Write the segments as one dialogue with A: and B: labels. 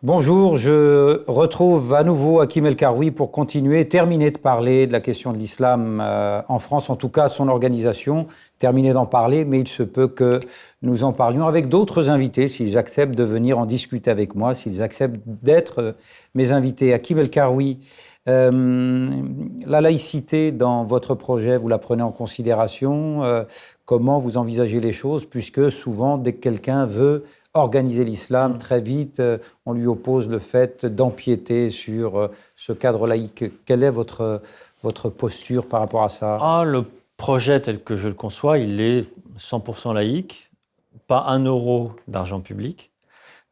A: Bonjour, je retrouve à nouveau Hakim El Karoui pour terminer de parler de la question de l'islam en France, en tout cas son organisation, terminer d'en parler, mais il se peut que nous en parlions avec d'autres invités, s'ils acceptent de venir en discuter avec moi, s'ils acceptent d'être mes invités. Hakim El Karoui, la laïcité dans votre projet, vous la prenez en considération? Comment vous envisagez les choses, puisque souvent, dès que quelqu'un veut organiser l'islam, très vite, on lui oppose le fait d'empiéter sur ce cadre laïque. Quelle est votre posture par rapport à ça?
B: Le projet tel que je le conçois, il est 100% laïque, pas un euro d'argent public,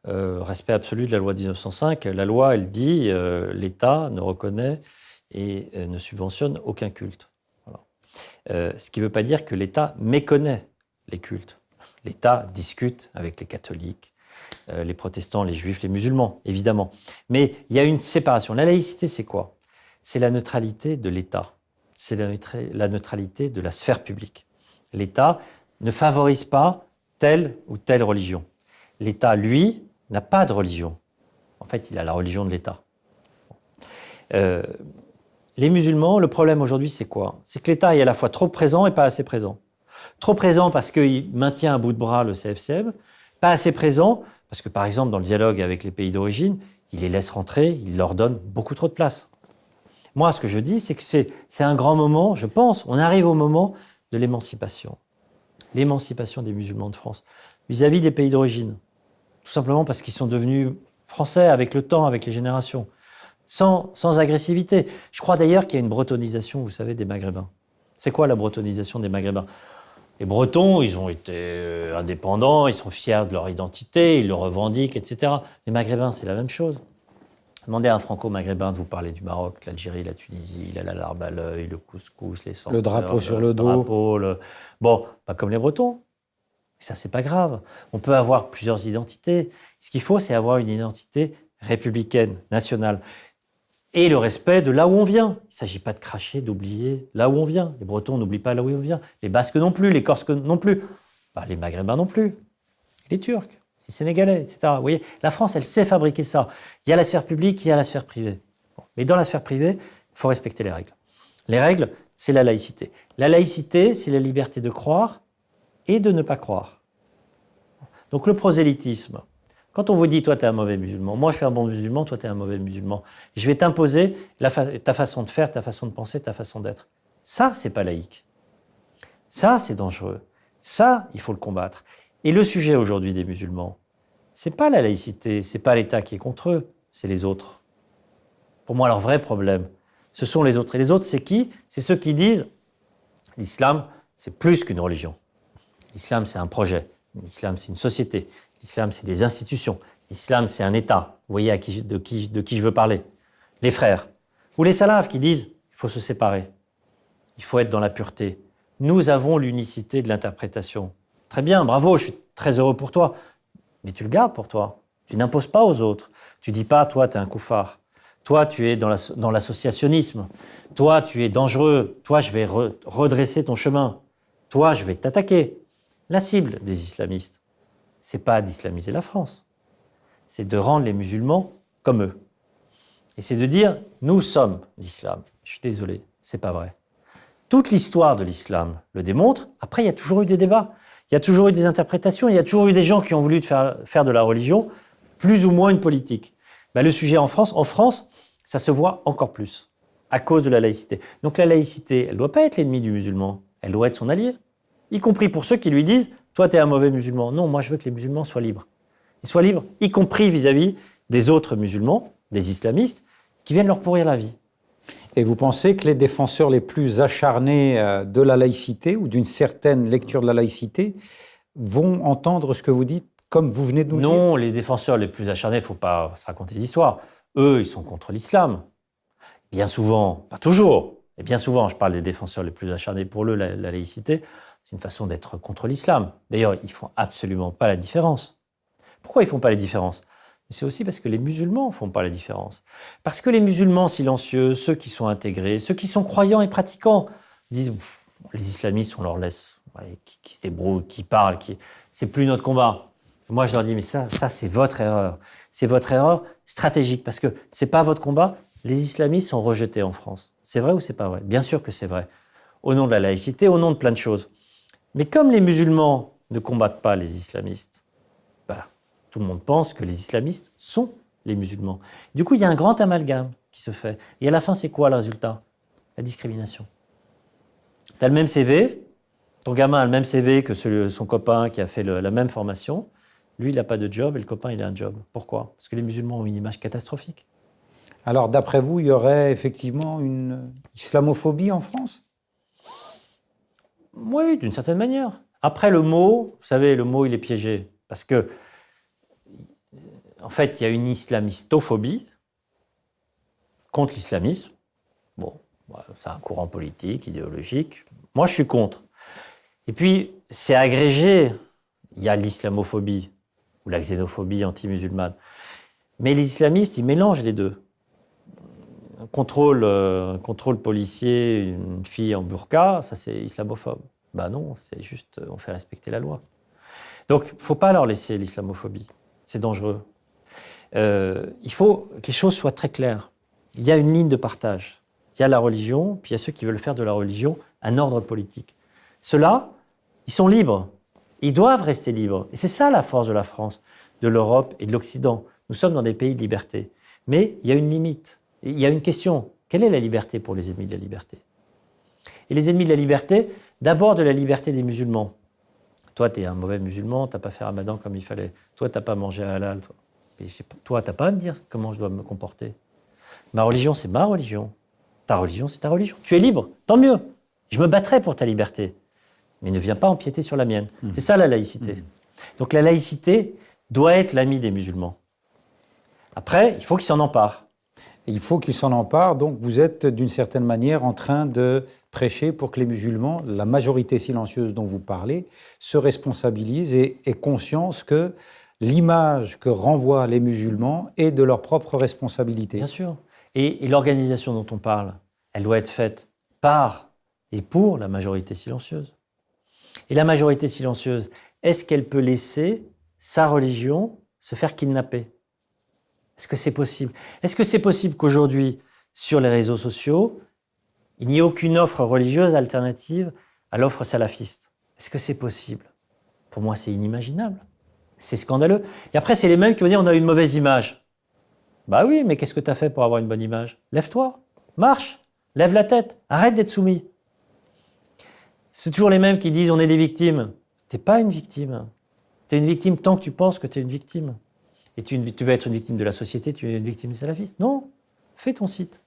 B: respect absolu de la loi de 1905. La loi, elle dit l'État ne reconnaît et ne subventionne aucun culte. Voilà. Ce qui ne veut pas dire que l'État méconnaît les cultes. L'État discute avec les catholiques, les protestants, les juifs, les musulmans, évidemment. Mais il y a une séparation. La laïcité, c'est quoi? C'est la neutralité de l'État. C'est la neutralité de la sphère publique. L'État ne favorise pas telle ou telle religion. L'État, lui, n'a pas de religion. En fait, il a la religion de l'État. Les musulmans, le problème aujourd'hui, c'est quoi? C'est que l'État est à la fois trop présent et pas assez présent. Trop présent parce qu'il maintient à bout de bras le CFCM, pas assez présent parce que, par exemple, dans le dialogue avec les pays d'origine, il les laisse rentrer, il leur donne beaucoup trop de place. Moi, ce que je dis, c'est que c'est un grand moment, je pense, on arrive au moment de l'émancipation. L'émancipation des musulmans de France vis-à-vis des pays d'origine. Tout simplement parce qu'ils sont devenus français avec le temps, avec les générations, sans agressivité. Je crois d'ailleurs qu'il y a une bretonnisation, vous savez, des Maghrébins. C'est quoi la bretonnisation des Maghrébins? Les Bretons, ils ont été indépendants, ils sont fiers de leur identité, ils le revendiquent, etc. Les Maghrébins, c'est la même chose. Demandez à un franco-maghrébin de vous parler du Maroc, l'Algérie, la Tunisie, il a la larme à l'œil, le couscous, les senteurs,
A: Le drapeau sur le dos.
B: Bon, pas comme les Bretons. Ça, c'est pas grave. On peut avoir plusieurs identités. Ce qu'il faut, c'est avoir une identité républicaine, nationale. Et le respect de là où on vient. Il ne s'agit pas de cracher, d'oublier là où on vient. Les Bretons n'oublient pas là où on vient. Les Basques non plus, les Corses non plus. Les Maghrébins non plus. Les Turcs, les Sénégalais, etc. Vous voyez, la France, elle sait fabriquer ça. Il y a la sphère publique, il y a la sphère privée. Mais dans la sphère privée, il faut respecter les règles. Les règles, c'est la laïcité. La laïcité, c'est la liberté de croire et de ne pas croire. Donc le prosélytisme, quand on vous dit, toi, tu es un mauvais musulman, moi, je suis un bon musulman, toi, tu es un mauvais musulman, je vais t'imposer ta façon de faire, ta façon de penser, ta façon d'être. Ça, c'est pas laïque. Ça, c'est dangereux. Ça, il faut le combattre. Et le sujet aujourd'hui des musulmans, c'est pas la laïcité, c'est pas l'État qui est contre eux, c'est les autres. Pour moi, leur vrai problème, ce sont les autres. Et les autres, c'est qui? C'est ceux qui disent, l'islam, c'est plus qu'une religion. L'islam, c'est un projet. L'islam, c'est une société. L'islam, c'est des institutions. L'islam, c'est un État. Vous voyez de qui je veux parler. Les frères. Ou les salafs qui disent, il faut se séparer. Il faut être dans la pureté. Nous avons l'unicité de l'interprétation. Très bien, bravo, je suis très heureux pour toi. Mais tu le gardes pour toi. Tu n'imposes pas aux autres. Tu dis pas, toi, tu es un koufar. Toi, tu es dans l'associationnisme. Toi, tu es dangereux. Toi, je vais redresser ton chemin. Toi, je vais t'attaquer. La cible des islamistes, c'est pas d'islamiser la France, c'est de rendre les musulmans comme eux. Et c'est de dire, nous sommes l'islam. Je suis désolé, c'est pas vrai. Toute l'histoire de l'islam le démontre. Après, il y a toujours eu des débats, il y a toujours eu des interprétations, il y a toujours eu des gens qui ont voulu faire de la religion plus ou moins une politique. Le sujet en France, ça se voit encore plus, à cause de la laïcité. Donc la laïcité, elle ne doit pas être l'ennemi du musulman, elle doit être son allié. Y compris pour ceux qui lui disent « Toi, tu es un mauvais musulman ». Non, moi, je veux que les musulmans soient libres. Ils soient libres, y compris vis-à-vis des autres musulmans, des islamistes, qui viennent leur pourrir la vie.
A: Et vous pensez que les défenseurs les plus acharnés de la laïcité ou d'une certaine lecture de la laïcité vont entendre ce que vous dites, comme vous venez de nous dire?
B: Non, les défenseurs les plus acharnés, il ne faut pas se raconter d'histoire. Eux, ils sont contre l'islam. Bien souvent, pas toujours, mais bien souvent, je parle des défenseurs les plus acharnés pour eux, la laïcité, c'est une façon d'être contre l'islam. D'ailleurs, ils ne font absolument pas la différence. Pourquoi ils ne font pas la différence? C'est aussi parce que les musulmans ne font pas la différence. Parce que les musulmans silencieux, ceux qui sont intégrés, ceux qui sont croyants et pratiquants, disent les islamistes, on leur laisse, qui se débrouillent, qui parlent, c'est plus notre combat. Moi, je leur dis, mais ça c'est votre erreur. C'est votre erreur stratégique, parce que ce n'est pas votre combat. Les islamistes sont rejetés en France. C'est vrai ou c'est pas vrai? Bien sûr que c'est vrai. Au nom de la laïcité, au nom de plein de choses. Mais comme les musulmans ne combattent pas les islamistes, tout le monde pense que les islamistes sont les musulmans. Du coup, il y a un grand amalgame qui se fait. Et à la fin, c'est quoi le résultat? La discrimination. Tu as le même CV, ton gamin a le même CV que son copain qui a fait la même formation. Lui, il n'a pas de job et le copain, il a un job. Pourquoi? Parce que les musulmans ont une image catastrophique.
A: Alors, d'après vous, il y aurait effectivement une islamophobie en France?
B: Oui, d'une certaine manière. Après, le mot, vous savez, le mot, il est piégé. Parce que, en fait, il y a une islamistophobie contre l'islamisme. Bon, c'est un courant politique, idéologique. Moi, je suis contre. Et puis, c'est agrégé. Il y a l'islamophobie ou la xénophobie anti-musulmane. Mais les islamistes, ils mélangent les deux. Un contrôle policier, une fille en burqa, ça c'est islamophobe. Ben non, c'est juste, on fait respecter la loi. Donc, il ne faut pas leur laisser l'islamophobie. C'est dangereux. Il faut que les choses soient très claires. Il y a une ligne de partage. Il y a la religion, puis il y a ceux qui veulent faire de la religion un ordre politique. Ceux-là, ils sont libres. Ils doivent rester libres. Et c'est ça la force de la France, de l'Europe et de l'Occident. Nous sommes dans des pays de liberté. Mais il y a une limite. Il y a une question. Quelle est la liberté pour les ennemis de la liberté? Et les ennemis de la liberté, d'abord de la liberté des musulmans. Toi, tu es un mauvais musulman, tu n'as pas fait Ramadan comme il fallait. Toi, tu n'as pas mangé halal. Toi, tu n'as pas à me dire comment je dois me comporter. Ma religion, c'est ma religion. Ta religion, c'est ta religion. Tu es libre, tant mieux. Je me battrai pour ta liberté. Mais ne viens pas empiéter sur la mienne. C'est ça la laïcité. Donc la laïcité doit être l'ami des musulmans. Après, il faut qu'ils s'en emparent.
A: Il faut qu'ils s'en emparent. Donc vous êtes d'une certaine manière en train de prêcher pour que les musulmans, la majorité silencieuse dont vous parlez, se responsabilisent et aient conscience que l'image que renvoient les musulmans est de leur propre responsabilité.
B: Bien sûr. Et l'organisation dont on parle, elle doit être faite par et pour la majorité silencieuse. Et la majorité silencieuse, est-ce qu'elle peut laisser sa religion se faire kidnapper? Est-ce que c'est possible? Est-ce que c'est possible qu'aujourd'hui, sur les réseaux sociaux, il n'y ait aucune offre religieuse alternative à l'offre salafiste? Est-ce que c'est possible? Pour moi, c'est inimaginable. C'est scandaleux. Et après, c'est les mêmes qui vont dire on a une mauvaise image. Bah oui, mais qu'est-ce que tu as fait pour avoir une bonne image? Lève-toi, marche, lève la tête, arrête d'être soumis. C'est toujours les mêmes qui disent on est des victimes. Tu n'es pas une victime. Tu es une victime tant que tu penses que tu es une victime. Et tu veux être une victime de la société, tu es une victime salafiste. Non, fais ton site.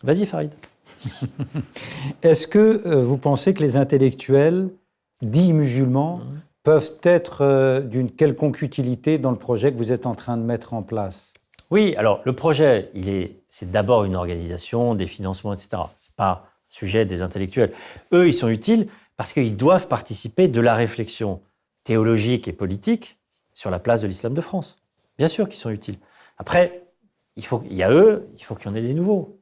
B: Vas-y Farid.
A: Est-ce que vous pensez que les intellectuels dits musulmans peuvent être d'une quelconque utilité dans le projet que vous êtes en train de mettre en place?
B: Oui, alors le projet, c'est d'abord une organisation, des financements, etc. Ce n'est pas un sujet des intellectuels. Eux, ils sont utiles parce qu'ils doivent participer de la réflexion théologique et politique sur la place de l'islam de France. Bien sûr qu'ils sont utiles. Après, il y a eux, il faut qu'il y en ait des nouveaux.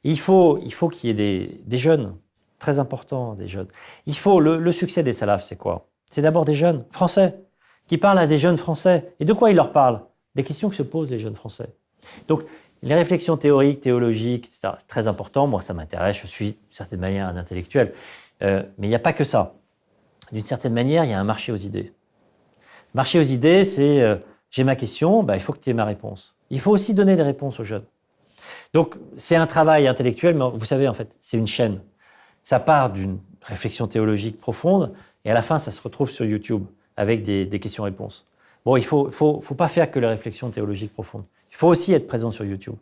B: Il faut qu'il y ait des jeunes, très importants, des jeunes. Le succès des salafs, c'est quoi? C'est d'abord des jeunes français qui parlent à des jeunes français. Et de quoi ils leur parlent? Des questions que se posent les jeunes français. Donc, les réflexions théoriques, théologiques, etc., c'est très important. Moi, ça m'intéresse. Je suis, d'une certaine manière, un intellectuel. Mais il n'y a pas que ça. D'une certaine manière, il y a un marché aux idées. Le marché aux idées, c'est j'ai ma question, il faut que tu aies ma réponse. Il faut aussi donner des réponses aux jeunes. Donc, c'est un travail intellectuel, mais vous savez, en fait, c'est une chaîne. Ça part d'une réflexion théologique profonde, et à la fin, ça se retrouve sur YouTube, avec des questions-réponses. Bon, il faut pas faire que la réflexion théologique profonde. Il faut aussi être présent sur YouTube.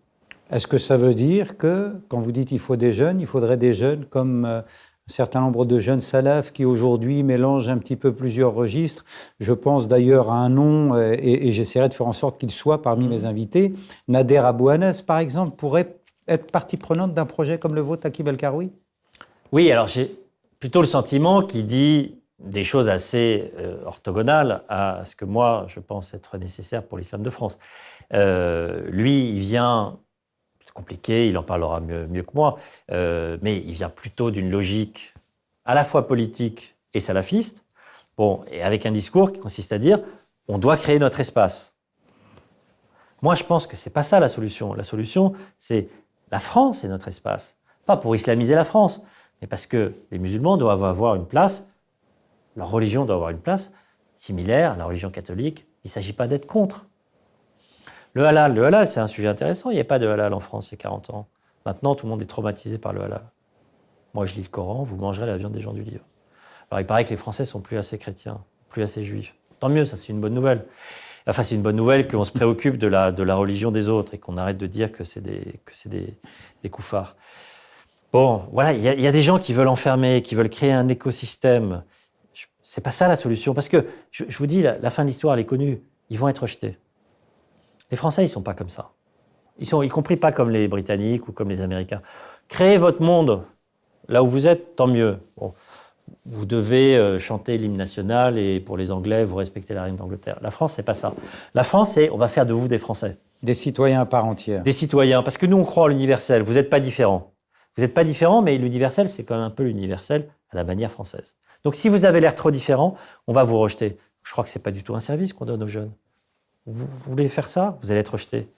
A: Est-ce que ça veut dire que, quand vous dites il faut des jeunes, il faudrait des jeunes comme un certain nombre de jeunes salafs qui aujourd'hui mélangent un petit peu plusieurs registres? Je pense d'ailleurs à un nom, et j'essaierai de faire en sorte qu'il soit parmi mes invités. Nader Abou Anas, par exemple, pourrait être partie prenante d'un projet comme le vôtre, Hakim El-Karoui?
B: Oui, alors j'ai plutôt le sentiment qu'il dit des choses assez orthogonales à ce que moi, je pense être nécessaire pour l'islam de France. Lui, il vient, c'est compliqué, il en parlera mieux que moi, mais il vient plutôt d'une logique à la fois politique et salafiste, bon, et avec un discours qui consiste à dire on doit créer notre espace. Moi, je pense que c'est pas ça la solution. La solution, c'est la France est notre espace. Pas pour islamiser la France, mais parce que les musulmans doivent avoir une place, leur religion doit avoir une place similaire à la religion catholique. Il ne s'agit pas d'être contre. Le halal, c'est un sujet intéressant. Il n'y a pas de halal en France il y a 40 ans. Maintenant, tout le monde est traumatisé par le halal. Moi, je lis le Coran, vous mangerez la viande des gens du livre. Alors, il paraît que les Français sont plus assez chrétiens, plus assez juifs. Tant mieux, ça, c'est une bonne nouvelle. Enfin, c'est une bonne nouvelle qu'on se préoccupe de la religion des autres et qu'on arrête de dire que c'est des koufars. Bon, voilà, il y a des gens qui veulent enfermer, qui veulent créer un écosystème. C'est pas ça la solution. Parce que, je vous dis, la fin de l'histoire, elle est connue. Ils vont être rejetés. Les Français, ils ne sont pas comme ça. Ils sont y compris pas comme les Britanniques ou comme les Américains. Créez votre monde là où vous êtes, tant mieux. Bon, vous devez chanter l'hymne national et pour les Anglais, vous respectez la reine d'Angleterre. La France, c'est pas ça. La France, c'est on va faire de vous des Français.
A: Des citoyens à part entière.
B: Des citoyens, parce que nous, on croit en l'universel. Vous n'êtes pas différents. Vous n'êtes pas différents, mais l'universel, c'est quand même un peu l'universel à la manière française. Donc, si vous avez l'air trop différent, on va vous rejeter. Je crois que ce n'est pas du tout un service qu'on donne aux jeunes. Vous voulez faire ça, vous allez être rejeté.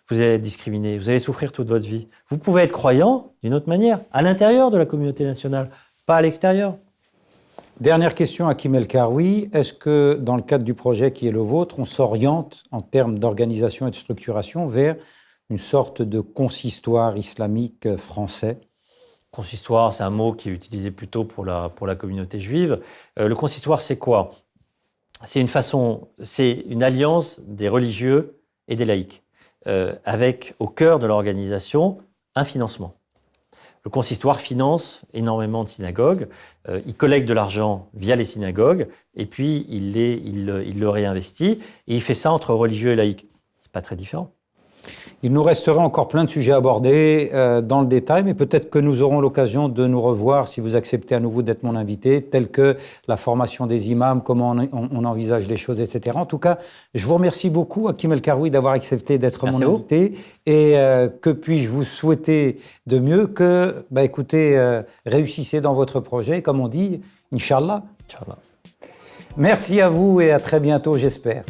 B: Vous allez être discriminé. Vous allez souffrir toute votre vie. Vous pouvez être croyant d'une autre manière, à l'intérieur de la communauté nationale, pas à l'extérieur.
A: Dernière question à Hakim El Karoui. Est-ce que, dans le cadre du projet qui est le vôtre, on s'oriente en termes d'organisation et de structuration vers une sorte de consistoire islamique français ?
B: Consistoire, c'est un mot qui est utilisé plutôt pour la communauté juive. Le consistoire, c'est quoi ? C'est une alliance des religieux et des laïcs, avec au cœur de l'organisation un financement. Le consistoire finance énormément de synagogues, il collecte de l'argent via les synagogues, et puis il le réinvestit, et il fait ça entre religieux et laïcs. C'est pas très différent.
A: Il nous resterait encore plein de sujets abordés dans le détail, mais peut-être que nous aurons l'occasion de nous revoir si vous acceptez à nouveau d'être mon invité, tels que la formation des imams, comment on envisage les choses, etc. En tout cas, je vous remercie beaucoup, Hakim El Karoui, d'avoir accepté d'être mon invité. Et que puis-je vous souhaiter de mieux que, écoutez, réussissez dans votre projet, comme on dit, Inch'Allah.
B: Inch'Allah.
A: Merci à vous et à très bientôt, j'espère.